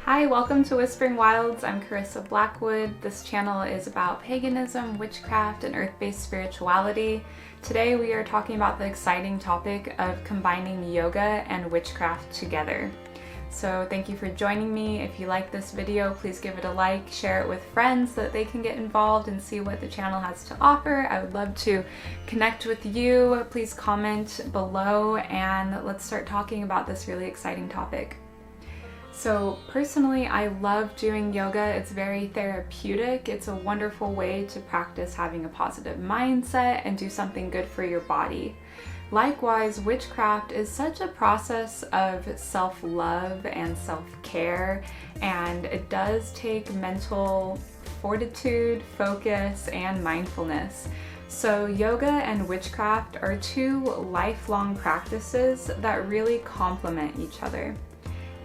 Hi, welcome to Whispering Wilds. I'm Carissa Blackwood. This channel is about paganism, witchcraft, and earth-based spirituality. Today we are talking about the exciting topic of combining yoga and witchcraft together. So thank you for joining me. If you like this video, please give it a like, share it with friends so that they can get involved and see what the channel has to offer. I would love to connect with you. Please comment below and let's start talking about this really exciting topic. So personally, I love doing yoga. It's very therapeutic. It's a wonderful way to practice having a positive mindset and do something good for your body. Likewise, witchcraft is such a process of self-love and self-care, and it does take mental fortitude, focus, and mindfulness. So yoga and witchcraft are two lifelong practices that really complement each other.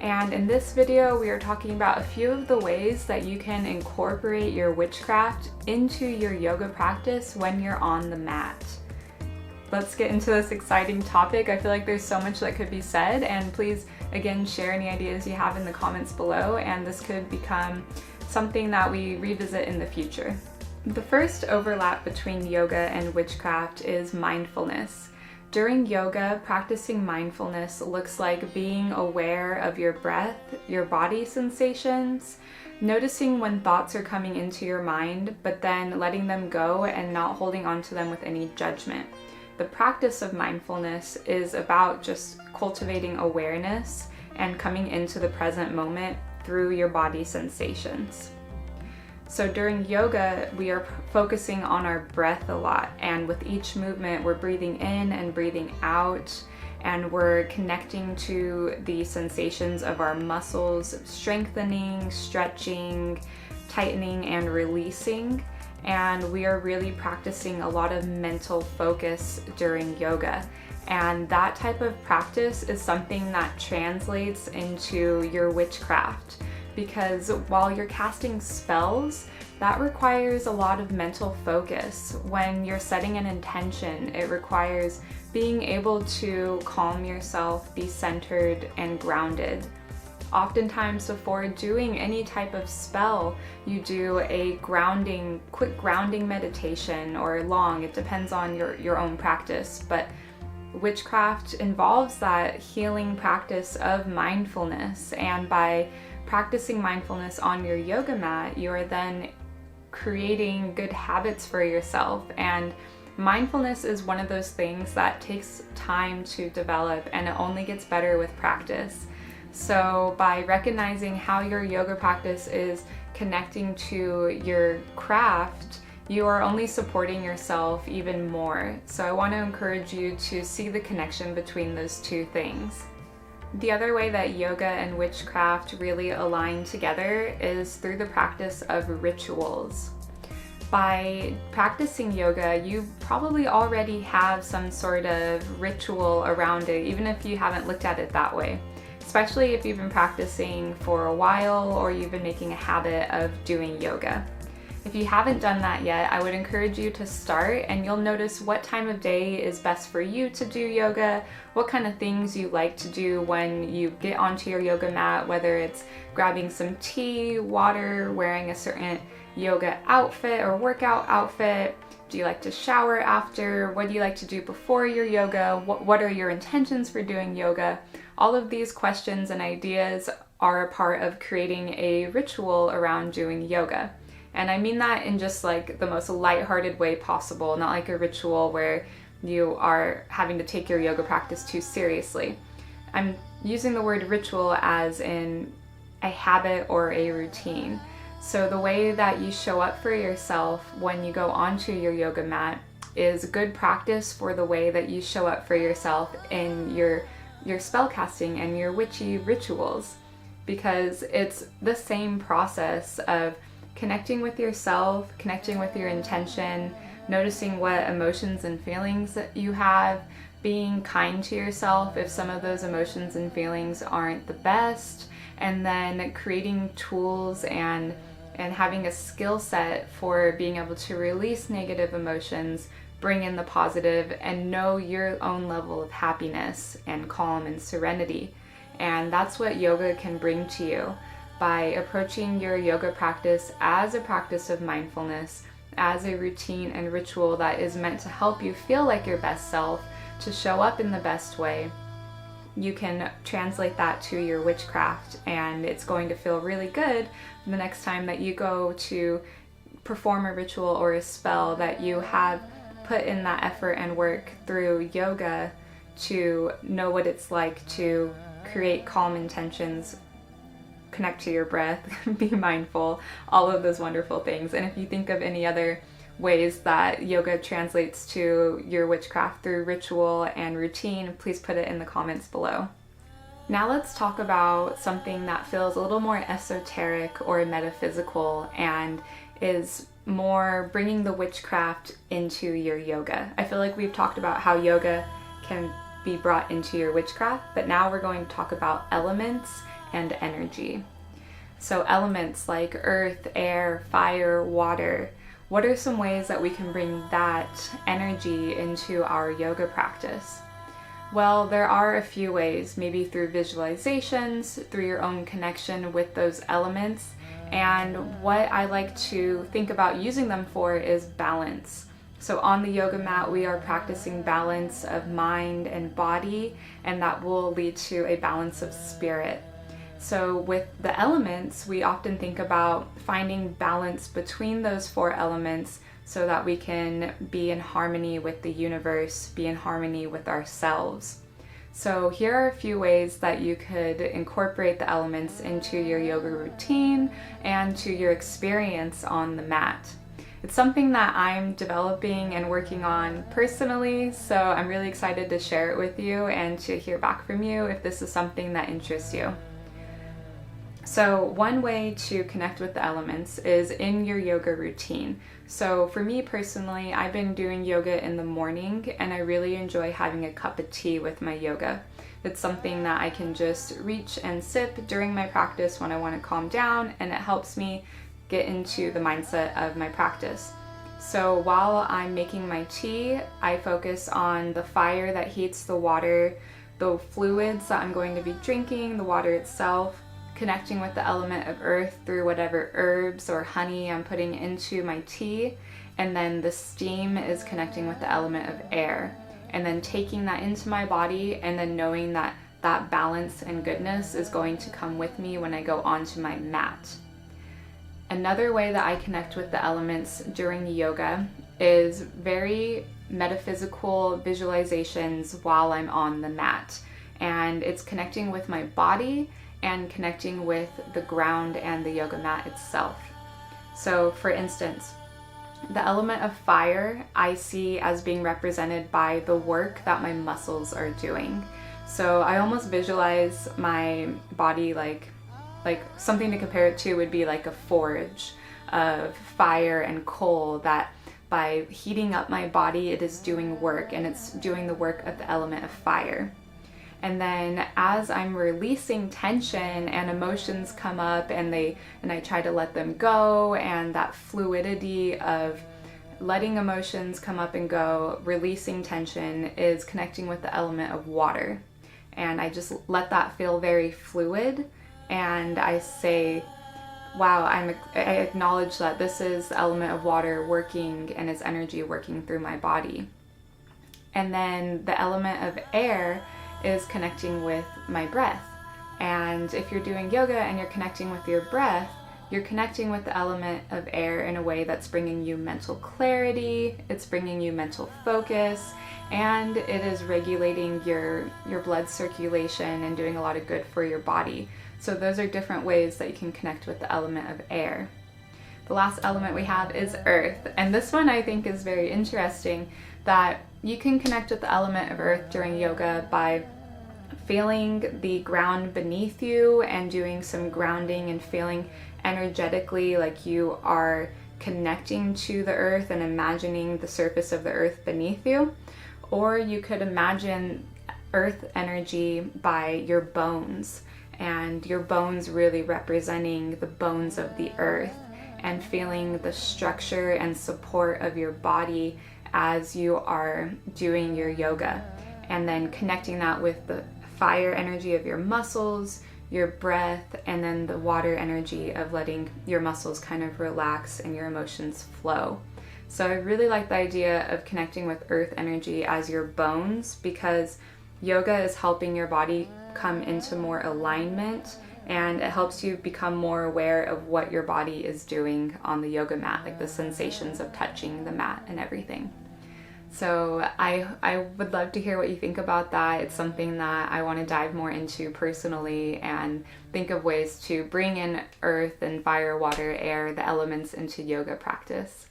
And in this video, we are talking about a few of the ways that you can incorporate your witchcraft into your yoga practice when you're on the mat. Let's get into this exciting topic. I feel like there's so much that could be said, and please, again, share any ideas you have in the comments below, and this could become something that we revisit in the future. The first overlap between yoga and witchcraft is mindfulness. During yoga, practicing mindfulness looks like being aware of your breath, your body sensations, noticing when thoughts are coming into your mind, but then letting them go and not holding on to them with any judgment. The practice of mindfulness is about just cultivating awareness and coming into the present moment through your body sensations. So during yoga, we are focusing on our breath a lot, and with each movement, we're breathing in and breathing out, and we're connecting to the sensations of our muscles, strengthening, stretching, tightening, and releasing. And we are really practicing a lot of mental focus during yoga. And that type of practice is something that translates into your witchcraft. Because while you're casting spells, that requires a lot of mental focus. When you're setting an intention, it requires being able to calm yourself, be centered, and grounded. Oftentimes before doing any type of spell, you do a quick grounding meditation, or long, it depends on your own practice, but witchcraft involves that healing practice of mindfulness, and by practicing mindfulness on your yoga mat, you are then creating good habits for yourself. And mindfulness is one of those things that takes time to develop, and it only gets better with practice. So by recognizing how your yoga practice is connecting to your craft, you are only supporting yourself even more. So I want to encourage you to see the connection between those two things. The other way that yoga and witchcraft really align together is through the practice of rituals. By practicing yoga, you probably already have some sort of ritual around it, even if you haven't looked at it that way. Especially if you've been practicing for a while or you've been making a habit of doing yoga. If you haven't done that yet, I would encourage you to start, and you'll notice what time of day is best for you to do yoga, what kind of things you like to do when you get onto your yoga mat, whether it's grabbing some tea, water, wearing a certain yoga outfit or workout outfit. Do you like to shower after? What do you like to do before your yoga? What are your intentions for doing yoga? All of these questions and ideas are a part of creating a ritual around doing yoga. And I mean that in just like the most lighthearted way possible, not like a ritual where you are having to take your yoga practice too seriously. I'm using the word ritual as in a habit or a routine. So the way that you show up for yourself when you go onto your yoga mat is good practice for the way that you show up for yourself in your spellcasting and your witchy rituals. Because it's the same process of connecting with yourself, connecting with your intention, noticing what emotions and feelings that you have, being kind to yourself if some of those emotions and feelings aren't the best, and then creating tools and having a skill set for being able to release negative emotions, bring in the positive, and know your own level of happiness and calm and serenity. And that's what yoga can bring to you. by approaching your yoga practice as a practice of mindfulness, as a routine and ritual that is meant to help you feel like your best self, to show up in the best way. You can translate that to your witchcraft, and it's going to feel really good the next time that you go to perform a ritual or a spell that you have put in that effort and work through yoga to know what it's like to create calm intentions, connect to your breath, be mindful, all of those wonderful things. And if you think of any other ways that yoga translates to your witchcraft through ritual and routine, please put it in the comments below. Now let's talk about something that feels a little more esoteric or metaphysical and is more bringing the witchcraft into your yoga. I feel like we've talked about how yoga can be brought into your witchcraft, but now we're going to talk about elements and energy. So elements like earth, air, fire, water. What are some ways that we can bring that energy into our yoga practice? Well, there are a few ways, maybe through visualizations, through your own connection with those elements. And what I like to think about using them for is balance. So on the yoga mat, we are practicing balance of mind and body, and that will lead to a balance of spirit. So with the elements, we often think about finding balance between those four elements so that we can be in harmony with the universe, be in harmony with ourselves. So here are a few ways that you could incorporate the elements into your yoga routine and to your experience on the mat. It's something that I'm developing and working on personally, so I'm really excited to share it with you and to hear back from you if this is something that interests you. So one way to connect with the elements is in your yoga routine. So for me personally, I've been doing yoga in the morning and I really enjoy having a cup of tea with my yoga. It's something that I can just reach and sip during my practice when I want to calm down, and it helps me get into the mindset of my practice. So while I'm making my tea, I focus on the fire that heats the water, the fluids that I'm going to be drinking, the water itself, connecting with the element of earth through whatever herbs or honey I'm putting into my tea, and then the steam is connecting with the element of air, and then taking that into my body, and then knowing that that balance and goodness is going to come with me when I go onto my mat. Another way that I connect with the elements during yoga is very metaphysical visualizations while I'm on the mat, and it's connecting with my body and connecting with the ground and the yoga mat itself. So for instance, the element of fire I see as being represented by the work that my muscles are doing. So I almost visualize my body like something to compare it to would be like a forge of fire and coal that by heating up my body, it is doing work, and it's doing the work of the element of fire. And then as I'm releasing tension and emotions come up and I try to let them go, and that fluidity of letting emotions come up and go, releasing tension, is connecting with the element of water. And I just let that feel very fluid, and I say, wow, I acknowledge that this is the element of water working and its energy working through my body. And then the element of air is connecting with my breath. And if you're doing yoga and you're connecting with your breath, you're connecting with the element of air in a way that's bringing you mental clarity, it's bringing you mental focus, and it is regulating your blood circulation and doing a lot of good for your body. So those are different ways that you can connect with the element of air. The last element we have is earth, and this one I think is very interesting, that you can connect with the element of earth during yoga by feeling the ground beneath you and doing some grounding and feeling energetically like you are connecting to the earth and imagining the surface of the earth beneath you. Or you could imagine earth energy by your bones, and your bones really representing the bones of the earth, and feeling the structure and support of your body as you are doing your yoga, and then connecting that with the fire energy of your muscles, your breath, and then the water energy of letting your muscles kind of relax and your emotions flow. So I really like the idea of connecting with earth energy as your bones, because yoga is helping your body come into more alignment, and it helps you become more aware of what your body is doing on the yoga mat, like the sensations of touching the mat and everything. So I would love to hear what you think about that. It's something that I want to dive more into personally and think of ways to bring in earth and fire, water, air, the elements into yoga practice.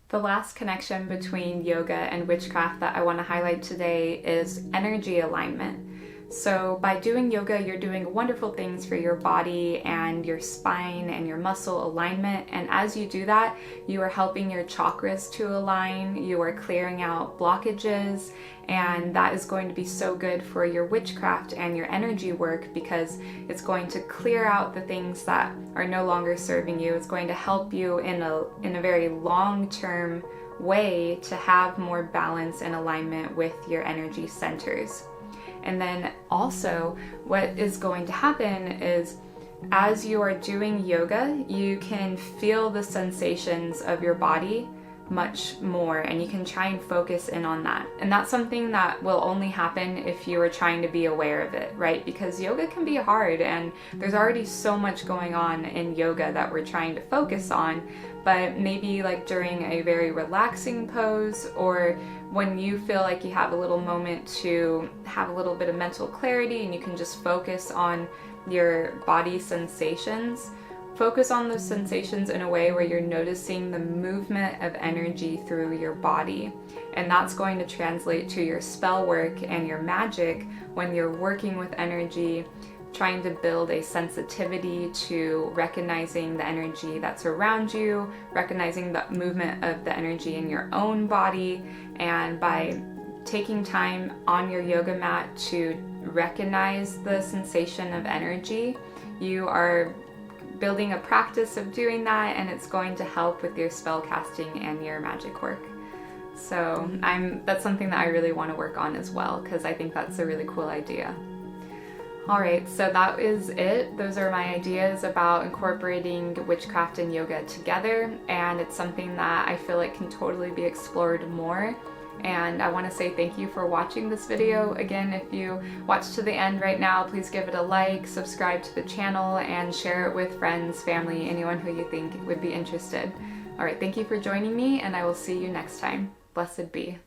The last connection between yoga and witchcraft that I want to highlight today is energy alignment. So by doing yoga, you're doing wonderful things for your body and your spine and your muscle alignment. And as you do that, you are helping your chakras to align, you are clearing out blockages, and that is going to be so good for your witchcraft and your energy work, because it's going to clear out the things that are no longer serving you. It's going to help you in a very long-term way to have more balance and alignment with your energy centers. And then also what is going to happen is, as you are doing yoga, you can feel the sensations of your body much more, and you can try and focus in on that. And that's something that will only happen if you are trying to be aware of it, right? Because yoga can be hard, and there's already so much going on in yoga that we're trying to focus on. But maybe like during a very relaxing pose, or when you feel like you have a little moment to have a little bit of mental clarity and you can just focus on your body sensations, focus on those sensations in a way where you're noticing the movement of energy through your body. And that's going to translate to your spell work and your magic when you're working with energy, trying to build a sensitivity to recognizing the energy that's around you, recognizing the movement of the energy in your own body. And by taking time on your yoga mat to recognize the sensation of energy, you are building a practice of doing that, and it's going to help with your spell casting and your magic work. So that's something that I really want to work on as well, because I think that's a really cool idea. Alright, so that is it. Those are my ideas about incorporating witchcraft and yoga together, and it's something that I feel like can totally be explored more. And I want to say thank you for watching this video. Again, if you watched to the end right now, please give it a like, subscribe to the channel, and share it with friends, family, anyone who you think would be interested. Alright, thank you for joining me, and I will see you next time. Blessed be.